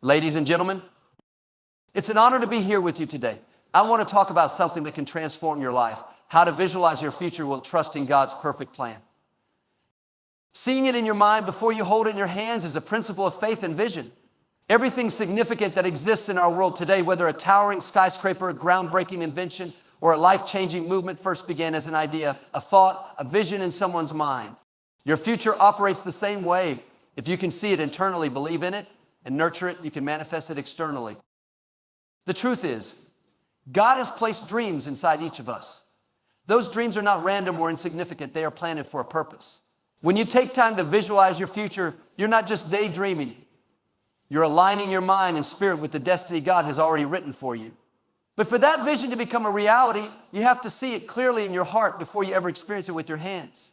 Ladies and gentlemen, it's an honor to be here with you today. I want to talk about something that can transform your life, how to visualize your future while trusting God's perfect plan. Seeing it in your mind before you hold it in your hands is a principle of faith and vision. Everything significant that exists in our world today, whether a towering skyscraper, a groundbreaking invention, or a life-changing movement, first began as an idea, a thought, a vision in someone's mind. Your future operates the same way. If you can see it internally, believe in it, and nurture it, you can manifest it externally. The truth is, God has placed dreams inside each of us. Those dreams are not random or insignificant. They are planted for a purpose. When you take time to visualize your future, you're not just daydreaming. You're aligning your mind and spirit with the destiny God has already written for you. But for that vision to become a reality, you have to see it clearly in your heart before you ever experience it with your hands.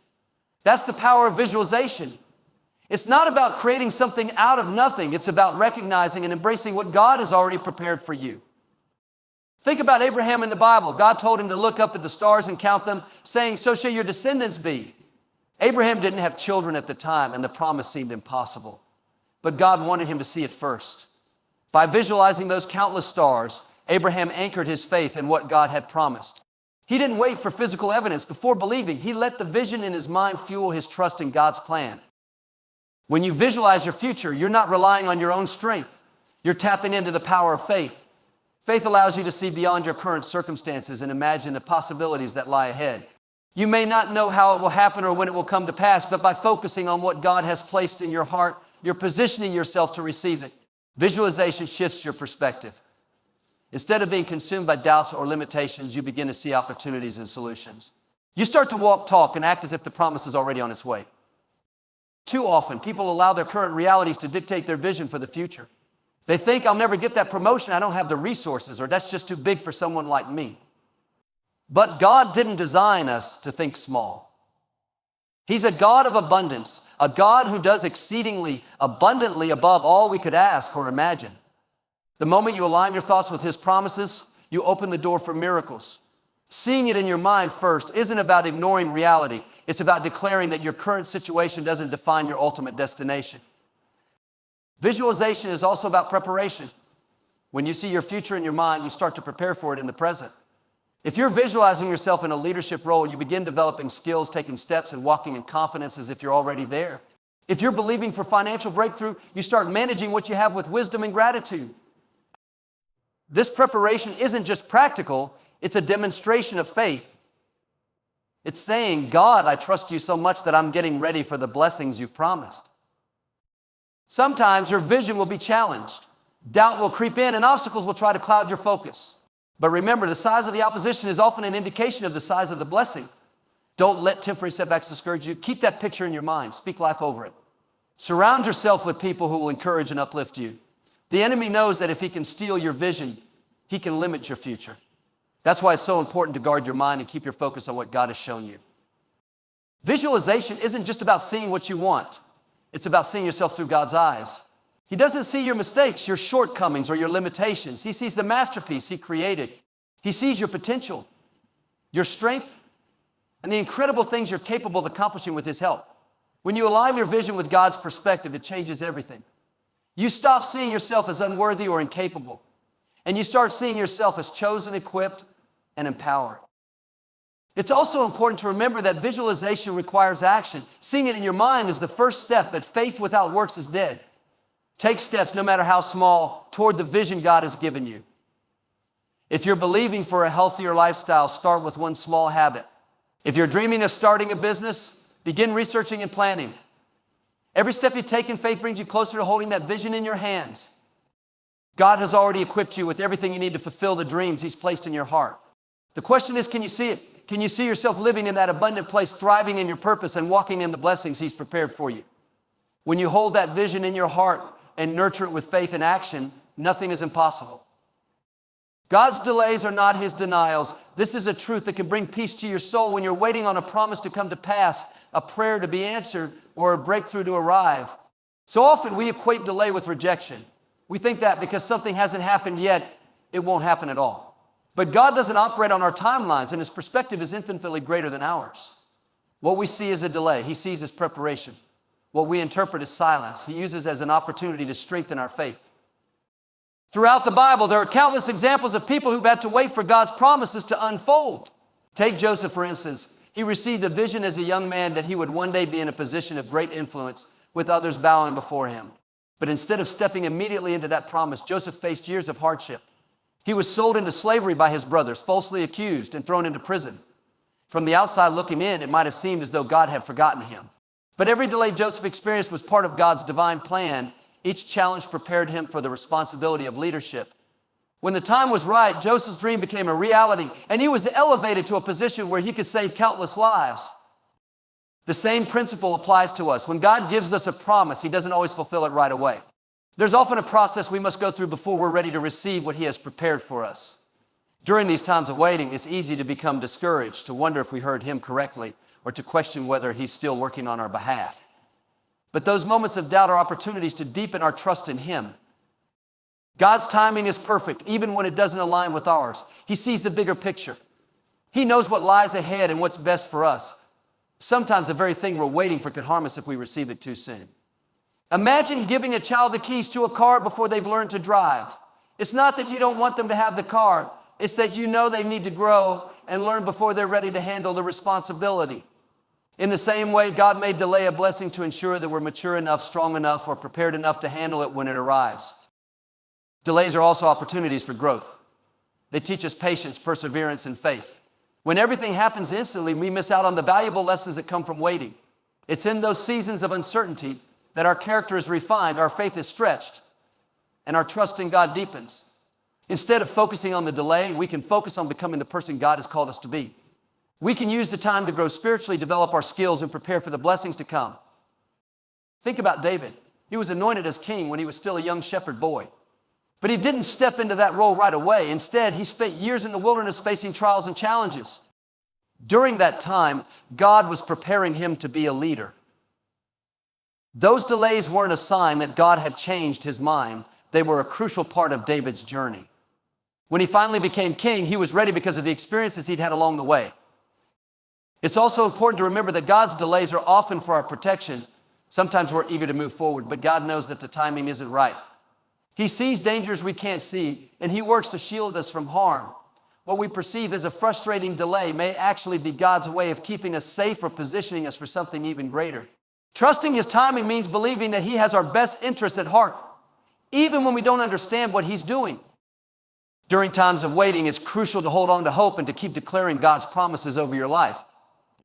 That's the power of visualization. It's not about creating something out of nothing. It's about recognizing and embracing what God has already prepared for you. Think about Abraham in the Bible. God told him to look up at the stars and count them, saying, "So shall your descendants be." Abraham didn't have children at the time, and the promise seemed impossible. But God wanted him to see it first. By visualizing those countless stars, Abraham anchored his faith in what God had promised. He didn't wait for physical evidence before believing. He let the vision in his mind fuel his trust in God's plan. When you visualize your future, you're not relying on your own strength. You're tapping into the power of faith. Faith allows you to see beyond your current circumstances and imagine the possibilities that lie ahead. You may not know how it will happen or when it will come to pass, but by focusing on what God has placed in your heart, you're positioning yourself to receive it. Visualization shifts your perspective. Instead of being consumed by doubts or limitations, you begin to see opportunities and solutions. You start to walk, talk, and act as if the promise is already on its way. Too often, people allow their current realities to dictate their vision for the future. They think, "I'll never get that promotion. I don't have the resources," or "that's just too big for someone like me." But God didn't design us to think small. He's a God of abundance, a God who does exceedingly abundantly above all we could ask or imagine. The moment you align your thoughts with His promises, you open the door for miracles. Seeing it in your mind first isn't about ignoring reality. It's about declaring that your current situation doesn't define your ultimate destination. Visualization is also about preparation. When you see your future in your mind, you start to prepare for it in the present. If you're visualizing yourself in a leadership role, you begin developing skills, taking steps, and walking in confidence as if you're already there. If you're believing for financial breakthrough, you start managing what you have with wisdom and gratitude. This preparation isn't just practical, it's a demonstration of faith. It's saying, "God, I trust you so much that I'm getting ready for the blessings you've promised." Sometimes your vision will be challenged. Doubt will creep in and obstacles will try to cloud your focus. But remember, the size of the opposition is often an indication of the size of the blessing. Don't let temporary setbacks discourage you. Keep that picture in your mind. Speak life over it. Surround yourself with people who will encourage and uplift you. The enemy knows that if he can steal your vision, he can limit your future. That's why it's so important to guard your mind and keep your focus on what God has shown you. Visualization isn't just about seeing what you want. It's about seeing yourself through God's eyes. He doesn't see your mistakes, your shortcomings, or your limitations. He sees the masterpiece He created. He sees your potential, your strength, and the incredible things you're capable of accomplishing with His help. When you align your vision with God's perspective, it changes everything. You stop seeing yourself as unworthy or incapable, and you start seeing yourself as chosen, equipped, and empowered. It's also important to remember that visualization requires action. Seeing it in your mind is the first step, but faith without works is dead. Take steps, no matter how small, toward the vision God has given you. If you're believing for a healthier lifestyle, start with one small habit. If you're dreaming of starting a business, begin researching and planning. Every step you take in faith brings you closer to holding that vision in your hands. God has already equipped you with everything you need to fulfill the dreams He's placed in your heart. The question is, can you see it? Can you see yourself living in that abundant place, thriving in your purpose and walking in the blessings He's prepared for you? When you hold that vision in your heart and nurture it with faith and action, nothing is impossible. God's delays are not His denials. This is a truth that can bring peace to your soul when you're waiting on a promise to come to pass, a prayer to be answered, or a breakthrough to arrive. So often we equate delay with rejection. We think that because something hasn't happened yet, it won't happen at all. But God doesn't operate on our timelines, and His perspective is infinitely greater than ours. What we see is a delay. He sees as preparation. What we interpret as silence, He uses as an opportunity to strengthen our faith. Throughout the Bible, there are countless examples of people who've had to wait for God's promises to unfold. Take Joseph, for instance. He received a vision as a young man that he would one day be in a position of great influence with others bowing before him. But instead of stepping immediately into that promise, Joseph faced years of hardship. He was sold into slavery by his brothers, falsely accused and thrown into prison. From the outside looking in, it might have seemed as though God had forgotten him. But every delay Joseph experienced was part of God's divine plan. Each challenge prepared him for the responsibility of leadership. When the time was right, Joseph's dream became a reality, and he was elevated to a position where he could save countless lives. The same principle applies to us. When God gives us a promise, he doesn't always fulfill it right away. There's often a process we must go through before we're ready to receive what he has prepared for us. During these times of waiting, it's easy to become discouraged, to wonder if we heard him correctly, or to question whether he's still working on our behalf. But those moments of doubt are opportunities to deepen our trust in him. God's timing is perfect, even when it doesn't align with ours. He sees the bigger picture. He knows what lies ahead and what's best for us. Sometimes the very thing we're waiting for could harm us if we receive it too soon. Imagine giving a child the keys to a car before they've learned to drive. It's not that you don't want them to have the car. It's that you know they need to grow and learn before they're ready to handle the responsibility. In the same way, God may delay a blessing to ensure that we're mature enough, strong enough, or prepared enough to handle it when it arrives. Delays are also opportunities for growth. They teach us patience, perseverance, and faith. When everything happens instantly, we miss out on the valuable lessons that come from waiting. It's in those seasons of uncertainty that our character is refined, our faith is stretched, and our trust in God deepens. Instead of focusing on the delay, we can focus on becoming the person God has called us to be. We can use the time to grow spiritually, develop our skills, and prepare for the blessings to come. Think about David. He was anointed as king when he was still a young shepherd boy. But he didn't step into that role right away. Instead, he spent years in the wilderness facing trials and challenges. During that time, God was preparing him to be a leader. Those delays weren't a sign that God had changed his mind. They were a crucial part of David's journey. When he finally became king, he was ready because of the experiences he'd had along the way. It's also important to remember that God's delays are often for our protection. Sometimes we're eager to move forward, but God knows that the timing isn't right. He sees dangers we can't see, and he works to shield us from harm. What we perceive as a frustrating delay may actually be God's way of keeping us safe or positioning us for something even greater. Trusting his timing means believing that he has our best interests at heart, even when we don't understand what he's doing. During times of waiting, it's crucial to hold on to hope and to keep declaring God's promises over your life.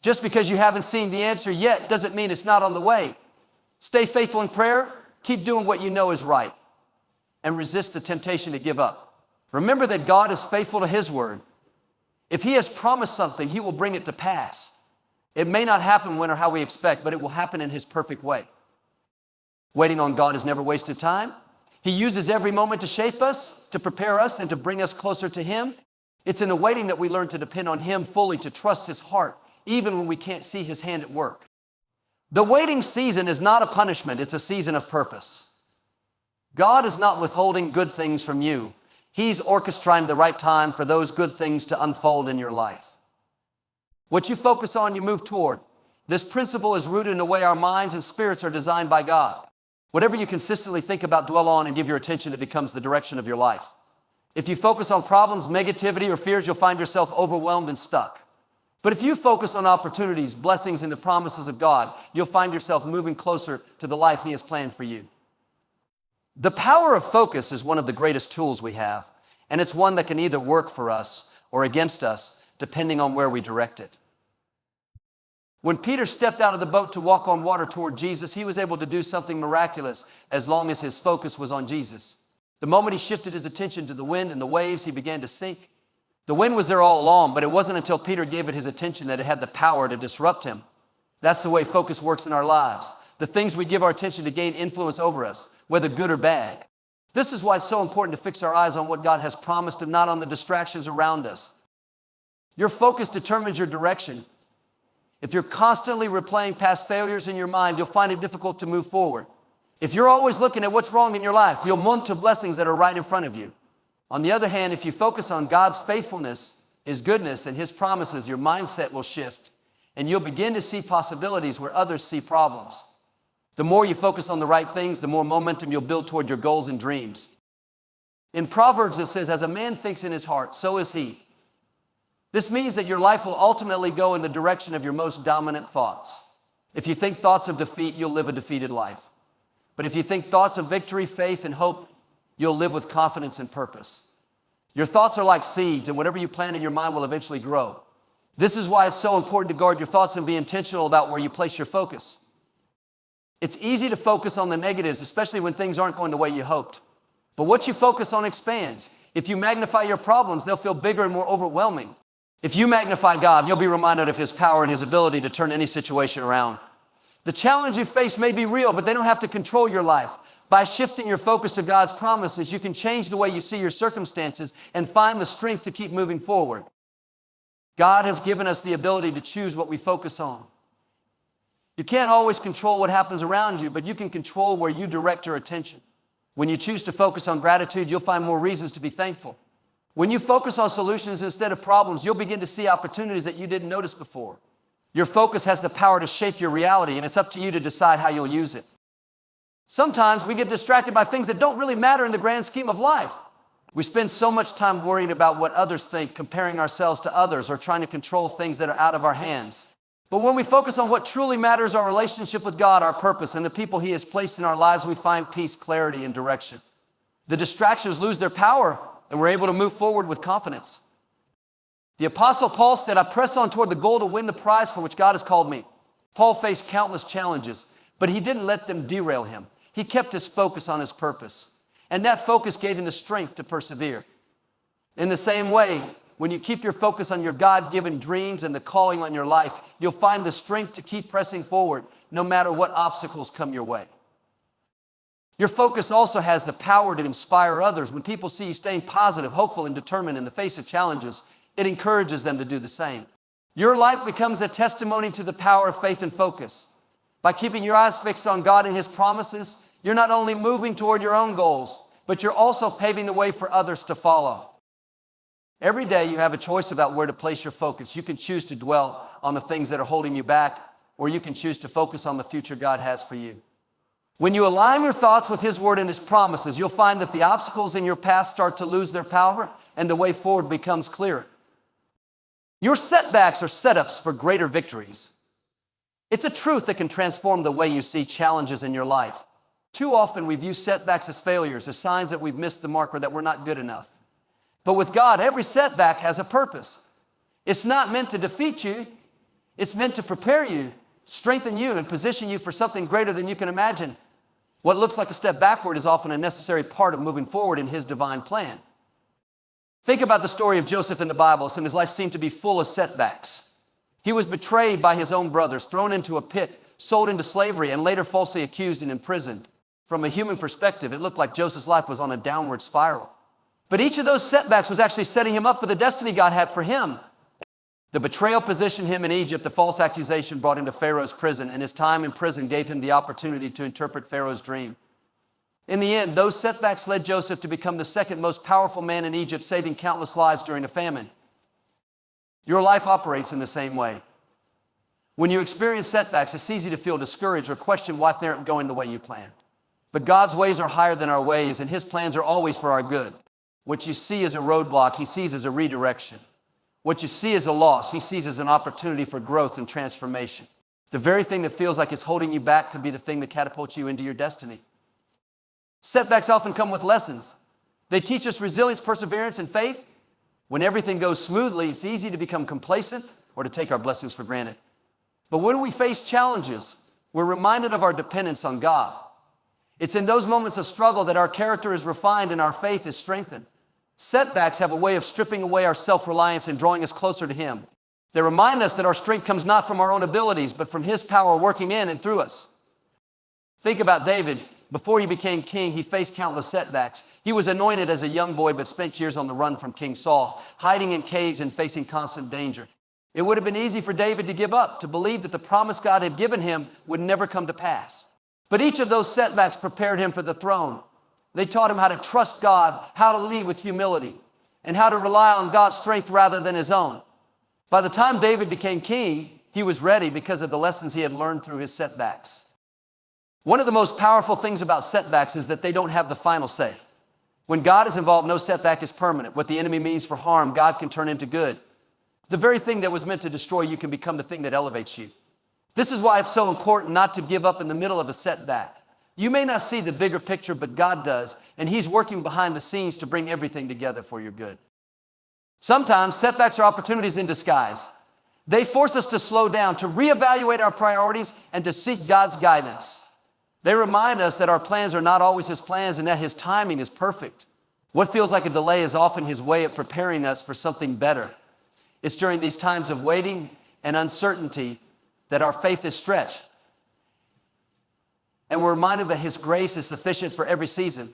Just because you haven't seen the answer yet doesn't mean it's not on the way. Stay faithful in prayer, keep doing what you know is right, and resist the temptation to give up. Remember that God is faithful to his word. If he has promised something, he will bring it to pass. It may not happen when or how we expect, but it will happen in his perfect way. Waiting on God is never wasted time. He uses every moment to shape us, to prepare us, and to bring us closer to him. It's in the waiting that we learn to depend on him fully, to trust his heart, even when we can't see his hand at work. The waiting season is not a punishment, it's a season of purpose. God is not withholding good things from you. He's orchestrating the right time for those good things to unfold in your life. What you focus on, you move toward. This principle is rooted in the way our minds and spirits are designed by God. Whatever you consistently think about, dwell on, and give your attention, it becomes the direction of your life. If you focus on problems, negativity, or fears, you'll find yourself overwhelmed and stuck. But if you focus on opportunities, blessings, and the promises of God, you'll find yourself moving closer to the life he has planned for you. The power of focus is one of the greatest tools we have, and it's one that can either work for us or against us, depending on where we direct it. When Peter stepped out of the boat to walk on water toward Jesus, he was able to do something miraculous as long as his focus was on Jesus. The moment he shifted his attention to the wind and the waves, he began to sink. The wind was there all along, but it wasn't until Peter gave it his attention that it had the power to disrupt him. That's the way focus works in our lives. The things we give our attention to gain influence over us, whether good or bad. This is why it's so important to fix our eyes on what God has promised and not on the distractions around us. Your focus determines your direction. If you're constantly replaying past failures in your mind, you'll find it difficult to move forward. If you're always looking at what's wrong in your life, you'll mount to blessings that are right in front of you. On the other hand, if you focus on God's faithfulness, his goodness, and his promises, your mindset will shift, and you'll begin to see possibilities where others see problems. The more you focus on the right things, the more momentum you'll build toward your goals and dreams. In Proverbs, it says, as a man thinks in his heart, so is he. This means that your life will ultimately go in the direction of your most dominant thoughts. If you think thoughts of defeat, you'll live a defeated life. But if you think thoughts of victory, faith, and hope, you'll live with confidence and purpose. Your thoughts are like seeds, and whatever you plant in your mind will eventually grow. This is why it's so important to guard your thoughts and be intentional about where you place your focus. It's easy to focus on the negatives, especially when things aren't going the way you hoped. But what you focus on expands. If you magnify your problems, they'll feel bigger and more overwhelming. If you magnify God, you'll be reminded of His power and His ability to turn any situation around. The challenge you face may be real, but they don't have to control your life. By shifting your focus to God's promises, you can change the way you see your circumstances and find the strength to keep moving forward. God has given us the ability to choose what we focus on. You can't always control what happens around you, but you can control where you direct your attention. When you choose to focus on gratitude, you'll find more reasons to be thankful. When you focus on solutions instead of problems, you'll begin to see opportunities that you didn't notice before. Your focus has the power to shape your reality, and it's up to you to decide how you'll use it. Sometimes we get distracted by things that don't really matter in the grand scheme of life. We spend so much time worrying about what others think, comparing ourselves to others, or trying to control things that are out of our hands. But when we focus on what truly matters, our relationship with God, our purpose, and the people He has placed in our lives, we find peace, clarity, and direction. The distractions lose their power, and we're able to move forward with confidence. The Apostle Paul said, I press on toward the goal to win the prize for which God has called me. Paul faced countless challenges, but he didn't let them derail him. He kept his focus on his purpose, and that focus gave him the strength to persevere. In the same way, when you keep your focus on your God-given dreams and the calling on your life, you'll find the strength to keep pressing forward no matter what obstacles come your way. Your focus also has the power to inspire others. When people see you staying positive, hopeful, and determined in the face of challenges, it encourages them to do the same. Your life becomes a testimony to the power of faith and focus. By keeping your eyes fixed on God and His promises, you're not only moving toward your own goals, but you're also paving the way for others to follow. Every day you have a choice about where to place your focus. You can choose to dwell on the things that are holding you back, or you can choose to focus on the future God has for you. When you align your thoughts with His word and His promises, you'll find that the obstacles in your path start to lose their power and the way forward becomes clearer. Your setbacks are setups for greater victories. It's a truth that can transform the way you see challenges in your life. Too often we view setbacks as failures, as signs that we've missed the mark or that we're not good enough. But with God, every setback has a purpose. It's not meant to defeat you. It's meant to prepare you, strengthen you, and position you for something greater than you can imagine. What looks like a step backward is often a necessary part of moving forward in His divine plan. Think about the story of Joseph in the Bible, and his life seemed to be full of setbacks. He was betrayed by his own brothers, thrown into a pit, sold into slavery, and later falsely accused and imprisoned. From a human perspective, it looked like Joseph's life was on a downward spiral. But each of those setbacks was actually setting him up for the destiny God had for him. The betrayal positioned him in Egypt. The false accusation brought him to Pharaoh's prison, and his time in prison gave him the opportunity to interpret Pharaoh's dream. In the end, those setbacks led Joseph to become the second most powerful man in Egypt, saving countless lives during a famine. Your life operates in the same way. When you experience setbacks, it's easy to feel discouraged or question why they aren't going the way you planned. But God's ways are higher than our ways, and His plans are always for our good. What you see as a roadblock, He sees as a redirection. What you see as a loss, He sees as an opportunity for growth and transformation. The very thing that feels like it's holding you back could be the thing that catapults you into your destiny. Setbacks often come with lessons. They teach us resilience, perseverance, and faith. When everything goes smoothly, it's easy to become complacent or to take our blessings for granted. But when we face challenges, we're reminded of our dependence on God. It's in those moments of struggle that our character is refined and our faith is strengthened. Setbacks have a way of stripping away our self-reliance and drawing us closer to Him. They remind us that our strength comes not from our own abilities, but from His power working in and through us. Think about David. Before he became king, he faced countless setbacks. He was anointed as a young boy, but spent years on the run from King Saul, hiding in caves and facing constant danger. It would have been easy for David to give up, to believe that the promise God had given him would never come to pass. But each of those setbacks prepared him for the throne. They taught him how to trust God, how to lead with humility, and how to rely on God's strength rather than his own. By the time David became king, he was ready because of the lessons he had learned through his setbacks. One of the most powerful things about setbacks is that they don't have the final say. When God is involved, no setback is permanent. What the enemy means for harm, God can turn into good. The very thing that was meant to destroy you can become the thing that elevates you. This is why it's so important not to give up in the middle of a setback. You may not see the bigger picture, but God does, and He's working behind the scenes to bring everything together for your good. Sometimes setbacks are opportunities in disguise. They force us to slow down, to reevaluate our priorities, and to seek God's guidance. They remind us that our plans are not always His plans and that His timing is perfect. What feels like a delay is often His way of preparing us for something better. It's during these times of waiting and uncertainty that our faith is stretched. And we're reminded that His grace is sufficient for every season.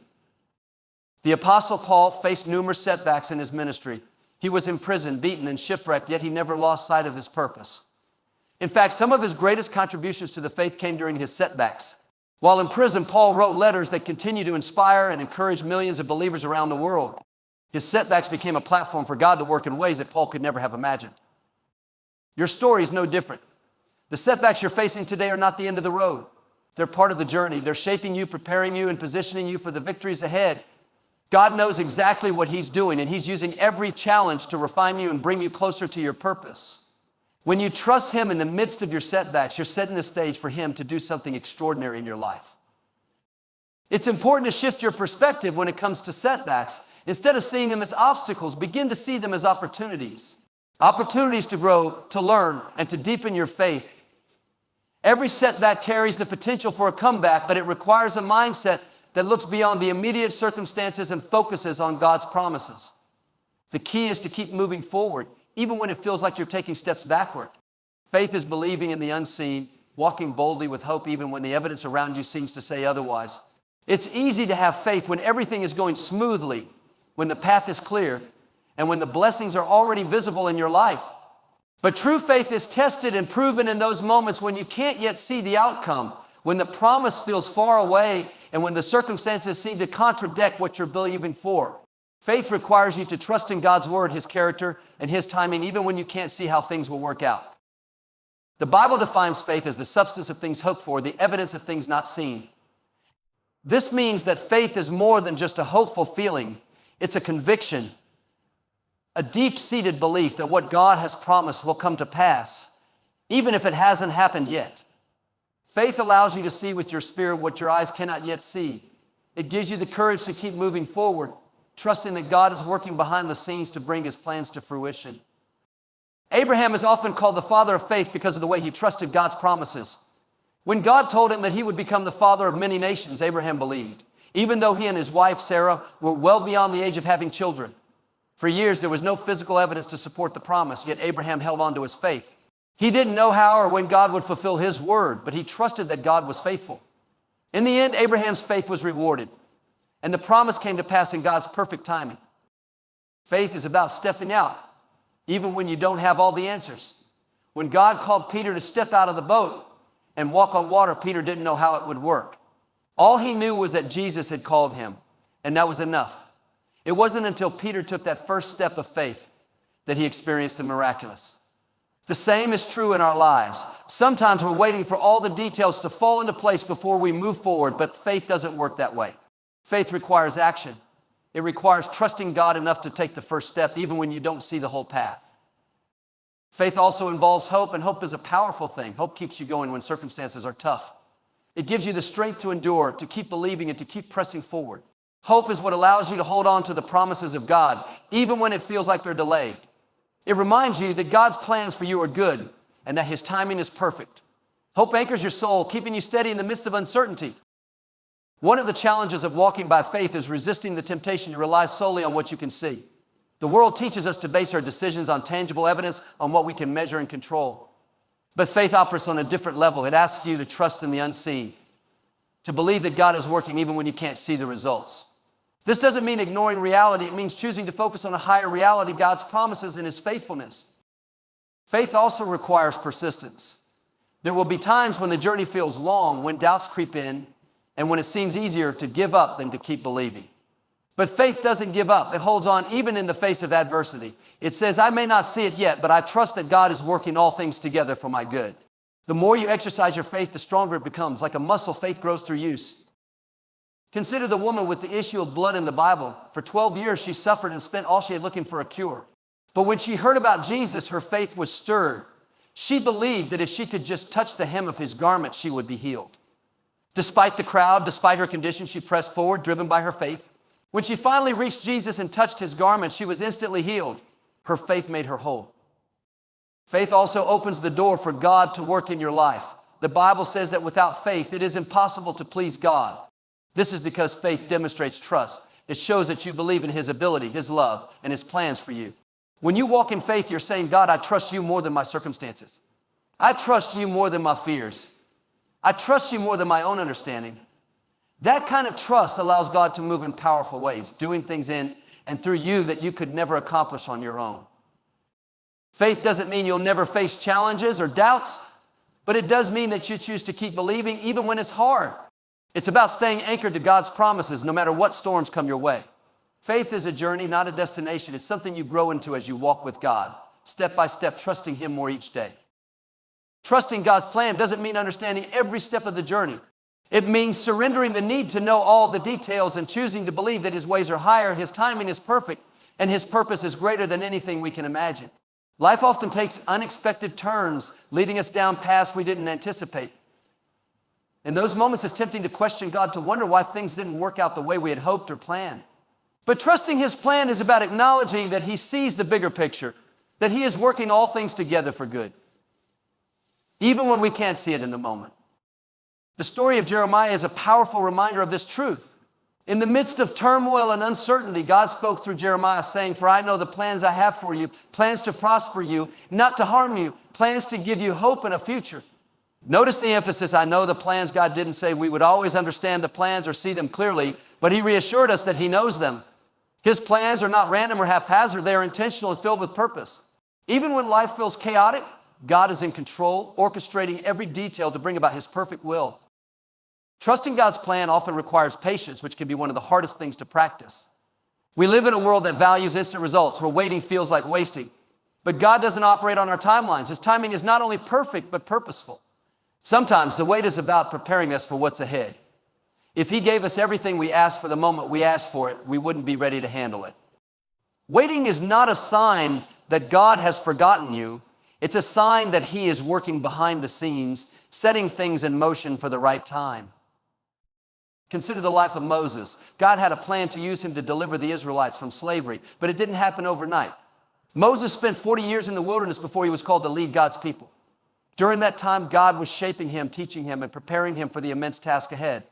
The Apostle Paul faced numerous setbacks in his ministry. He was imprisoned, beaten, and shipwrecked, yet he never lost sight of his purpose. In fact, some of his greatest contributions to the faith came during his setbacks. While in prison, Paul wrote letters that continue to inspire and encourage millions of believers around the world. His setbacks became a platform for God to work in ways that Paul could never have imagined. Your story is no different. The setbacks you're facing today are not the end of the road. They're part of the journey. They're shaping you, preparing you, and positioning you for the victories ahead. God knows exactly what He's doing, and He's using every challenge to refine you and bring you closer to your purpose. When you trust Him in the midst of your setbacks, you're setting the stage for Him to do something extraordinary in your life. It's important to shift your perspective when it comes to setbacks. Instead of seeing them as obstacles, begin to see them as opportunities. Opportunities to grow, to learn, and to deepen your faith. Every setback carries the potential for a comeback, but it requires a mindset that looks beyond the immediate circumstances and focuses on God's promises. The key is to keep moving forward, even when it feels like you're taking steps backward. Faith is believing in the unseen, walking boldly with hope even when the evidence around you seems to say otherwise. It's easy to have faith when everything is going smoothly, when the path is clear, and when the blessings are already visible in your life. But true faith is tested and proven in those moments when you can't yet see the outcome, when the promise feels far away, and when the circumstances seem to contradict what you're believing for. Faith requires you to trust in God's word, His character, and His timing, even when you can't see how things will work out. The Bible defines faith as the substance of things hoped for, the evidence of things not seen. This means that faith is more than just a hopeful feeling. It's a conviction, a deep-seated belief that what God has promised will come to pass, even if it hasn't happened yet. Faith allows you to see with your spirit what your eyes cannot yet see. It gives you the courage to keep moving forward, trusting that God is working behind the scenes to bring His plans to fruition. Abraham is often called the father of faith because of the way he trusted God's promises. When God told him that he would become the father of many nations, Abraham believed, even though he and his wife, Sarah, were well beyond the age of having children. For years, there was no physical evidence to support the promise, yet Abraham held on to his faith. He didn't know how or when God would fulfill His word, but he trusted that God was faithful. In the end, Abraham's faith was rewarded, and the promise came to pass in God's perfect timing. Faith is about stepping out, even when you don't have all the answers. When God called Peter to step out of the boat and walk on water, Peter didn't know how it would work. All he knew was that Jesus had called him, and that was enough. It wasn't until Peter took that first step of faith that he experienced the miraculous. The same is true in our lives. Sometimes we're waiting for all the details to fall into place before we move forward, but faith doesn't work that way. Faith requires action. It requires trusting God enough to take the first step, even when you don't see the whole path. Faith also involves hope, and hope is a powerful thing. Hope keeps you going when circumstances are tough. It gives you the strength to endure, to keep believing, and to keep pressing forward. Hope is what allows you to hold on to the promises of God, even when it feels like they're delayed. It reminds you that God's plans for you are good and that His timing is perfect. Hope anchors your soul, keeping you steady in the midst of uncertainty. One of the challenges of walking by faith is resisting the temptation to rely solely on what you can see. The world teaches us to base our decisions on tangible evidence, on what we can measure and control. But faith operates on a different level. It asks you to trust in the unseen, to believe that God is working even when you can't see the results. This doesn't mean ignoring reality. It means choosing to focus on a higher reality, God's promises and His faithfulness. Faith also requires persistence. There will be times when the journey feels long, when doubts creep in, and when it seems easier to give up than to keep believing. But faith doesn't give up. It holds on even in the face of adversity. It says, I may not see it yet, but I trust that God is working all things together for my good. The more you exercise your faith, the stronger it becomes. Like a muscle, faith grows through use. Consider the woman with the issue of blood in the Bible. For 12 years, she suffered and spent all she had looking for a cure. But when she heard about Jesus, her faith was stirred. She believed that if she could just touch the hem of his garment, she would be healed. Despite the crowd, despite her condition, she pressed forward, driven by her faith. When she finally reached Jesus and touched his garment, she was instantly healed. Her faith made her whole. Faith also opens the door for God to work in your life. The Bible says that without faith, it is impossible to please God. This is because faith demonstrates trust. It shows that you believe in his ability, his love, and his plans for you. When you walk in faith, you're saying, God, I trust you more than my circumstances. I trust you more than my fears. I trust you more than my own understanding. That kind of trust allows God to move in powerful ways, doing things in and through you that you could never accomplish on your own. Faith doesn't mean you'll never face challenges or doubts, but it does mean that you choose to keep believing even when it's hard. It's about staying anchored to God's promises no matter what storms come your way. Faith is a journey, not a destination. It's something you grow into as you walk with God, step by step, trusting him more each day. Trusting God's plan doesn't mean understanding every step of the journey. It means surrendering the need to know all the details and choosing to believe that his ways are higher, his timing is perfect, and his purpose is greater than anything we can imagine. Life often takes unexpected turns, leading us down paths we didn't anticipate. In those moments, it's tempting to question God, to wonder why things didn't work out the way we had hoped or planned. But trusting his plan is about acknowledging that he sees the bigger picture, that he is working all things together for good, even when we can't see it in the moment. The story of Jeremiah is a powerful reminder of this truth. In the midst of turmoil and uncertainty, God spoke through Jeremiah saying, "For I know the plans I have for you, plans to prosper you, not to harm you, plans to give you hope and a future." Notice the emphasis, I know the plans. God didn't say we would always understand the plans or see them clearly, but he reassured us that he knows them. His plans are not random or haphazard. They are intentional and filled with purpose. Even when life feels chaotic, God is in control, orchestrating every detail to bring about his perfect will. Trusting God's plan often requires patience, which can be one of the hardest things to practice. We live in a world that values instant results, where waiting feels like wasting. But God doesn't operate on our timelines. His timing is not only perfect, but purposeful. Sometimes the wait is about preparing us for what's ahead. If he gave us everything we asked for the moment we asked for it, we wouldn't be ready to handle it. Waiting is not a sign that God has forgotten you. It's a sign that he is working behind the scenes, setting things in motion for the right time. Consider the life of Moses. God had a plan to use him to deliver the Israelites from slavery, but it didn't happen overnight. Moses spent 40 years in the wilderness before he was called to lead God's people. During that time, God was shaping him, teaching him, and preparing him for the immense task ahead.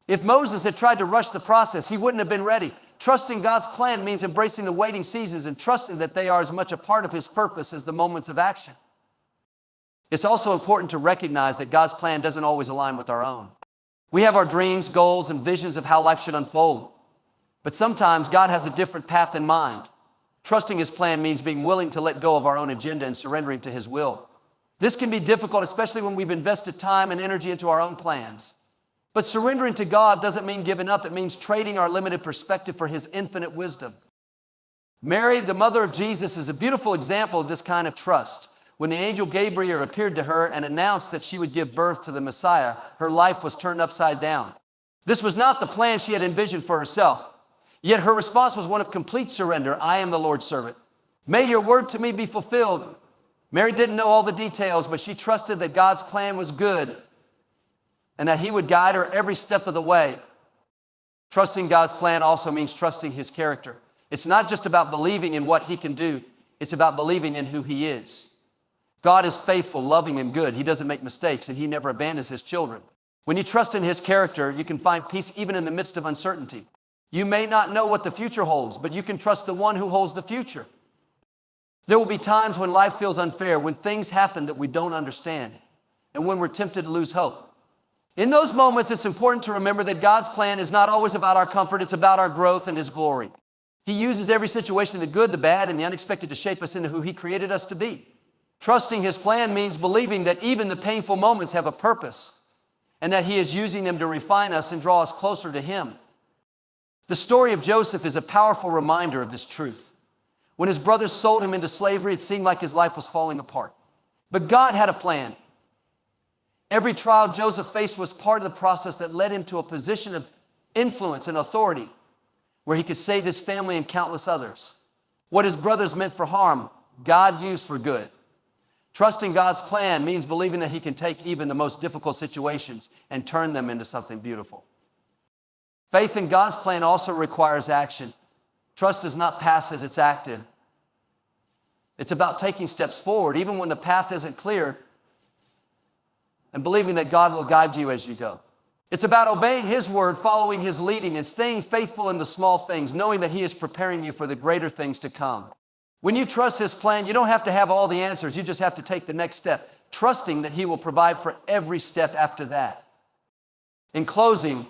If Moses had tried to rush the process, he wouldn't have been ready. Trusting God's plan means embracing the waiting seasons and trusting that they are as much a part of his purpose as the moments of action. It's also important to recognize that God's plan doesn't always align with our own. We have our dreams, goals, and visions of how life should unfold. But sometimes God has a different path in mind. Trusting his plan means being willing to let go of our own agenda and surrendering to his will. This can be difficult, especially when we've invested time and energy into our own plans. But surrendering to God doesn't mean giving up. It means trading our limited perspective for his infinite wisdom. Mary, the mother of Jesus, is a beautiful example of this kind of trust. When the angel Gabriel appeared to her and announced that she would give birth to the Messiah, her life was turned upside down. This was not the plan she had envisioned for herself. Yet her response was one of complete surrender. "I am the Lord's servant. May your word to me be fulfilled." Mary didn't know all the details, but she trusted that God's plan was good and that he would guide her every step of the way. Trusting God's plan also means trusting his character. It's not just about believing in what he can do. It's about believing in who he is. God is faithful, loving, and good. He doesn't make mistakes, and he never abandons his children. When you trust in his character, you can find peace even in the midst of uncertainty. You may not know what the future holds, but you can trust the one who holds the future. There will be times when life feels unfair, when things happen that we don't understand, and when we're tempted to lose hope. In those moments, it's important to remember that God's plan is not always about our comfort. It's about our growth and his glory. He uses every situation, the good, the bad, and the unexpected, to shape us into who he created us to be. Trusting his plan means believing that even the painful moments have a purpose and that he is using them to refine us and draw us closer to him. The story of Joseph is a powerful reminder of this truth. When his brothers sold him into slavery, it seemed like his life was falling apart. But God had a plan. Every trial Joseph faced was part of the process that led him to a position of influence, and authority, where he could save his family and countless others. What his brothers meant for harm, God used for good. Trusting God's plan means believing that he can take even the most difficult situations and turn them into something beautiful. Faith in God's plan also requires action. Trust is not passive, it's active. It's about taking steps forward, even when the path isn't clear, and believing that God will guide you as you go. It's about obeying his word, following his leading, and staying faithful in the small things, knowing that he is preparing you for the greater things to come. When you trust his plan, you don't have to have all the answers. You just have to take the next step, trusting that he will provide for every step after that. In closing,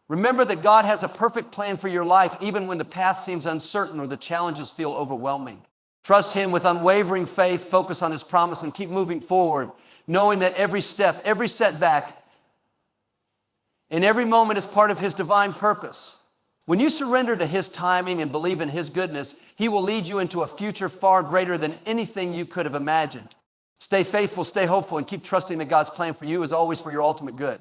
remember that God has a perfect plan for your life, even when the path seems uncertain or the challenges feel overwhelming. Trust him with unwavering faith, focus on his promise, and keep moving forward, knowing that every step, every setback, and every moment is part of his divine purpose. When you surrender to his timing and believe in his goodness, he will lead you into a future far greater than anything you could have imagined. Stay faithful, stay hopeful, and keep trusting that God's plan for you is always for your ultimate good.